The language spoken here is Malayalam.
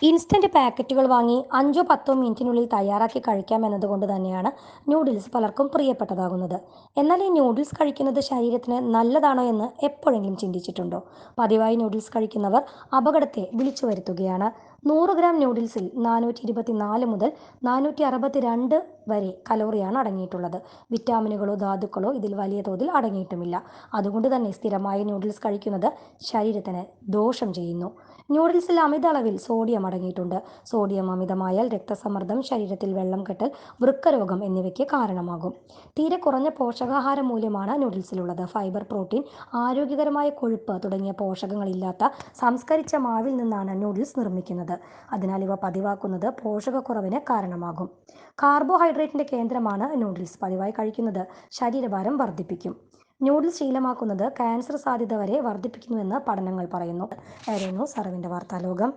ഇൻസ്റ്റന്റ് പാക്കറ്റുകൾ വാങ്ങി 5-10 മിനിറ്റിനുള്ളിൽ തയ്യാറാക്കി കഴിക്കാമെന്നതുകൊണ്ട് തന്നെയാണ് നൂഡിൽസ് പലർക്കും പ്രിയപ്പെട്ടതാകുന്നത്. എന്നാൽ ഈ നൂഡിൽസ് കഴിക്കുന്നത് ശരീരത്തിന് നല്ലതാണോ എന്ന് എപ്പോഴെങ്കിലും ചിന്തിച്ചിട്ടുണ്ടോ? പതിവായി നൂഡിൽസ് കഴിക്കുന്നവർ അപകടത്തെ വിളിച്ചു വരുത്തുകയാണ്. 100 ഗ്രാം നൂഡിൽസിൽ 424 മുതൽ 462 വരെ കലോറിയാണ് അടങ്ങിയിട്ടുള്ളത്. വിറ്റാമിനുകളോ ധാതുക്കളോ ഇതിൽ വലിയ തോതിൽ അടങ്ങിയിട്ടുമില്ല. അതുകൊണ്ട് തന്നെ സ്ഥിരമായി നൂഡിൽസ് കഴിക്കുന്നത് ശരീരത്തിന് ദോഷം ചെയ്യുന്നു. നൂഡിൽസിൽ അമിത അളവിൽ സോഡിയം അടങ്ങിയിട്ടുണ്ട്. സോഡിയം അമിതമായാൽ രക്തസമ്മർദ്ദം, ശരീരത്തിൽ വെള്ളം കെട്ടൽ, വൃക്കരോഗം എന്നിവയ്ക്ക് കാരണമാകും. തീരെ കുറഞ്ഞ പോഷകാഹാര മൂല്യമാണ് നൂഡിൽസിലുള്ളത്. ഫൈബർ, പ്രോട്ടീൻ, ആരോഗ്യകരമായ കൊഴുപ്പ് തുടങ്ങിയ പോഷകങ്ങളില്ലാത്ത സംസ്കരിച്ച മാവിൽ നിന്നാണ് നൂഡിൽസ് നിർമ്മിക്കുന്നത്. അതിനാൽ ഇവ പതിവാക്കുന്നത് പോഷകക്കുറവിന് കാരണമാകും. കാർബോഹൈഡ്രേറ്റിന്റെ കേന്ദ്രമാണ് നൂഡിൽസ്. പതിവായി കഴിക്കുന്നത് ശരീരഭാരം വർദ്ധിപ്പിക്കും. നൂഡിൽസ് ശീലമാക്കുന്നത് ക്യാൻസർ സാധ്യത വരെ വർദ്ധിപ്പിക്കുന്നുവെന്ന് പഠനങ്ങൾ പറയുന്നു. ആയിരുന്നു അറിവിന്റെ വാർത്താലോകം.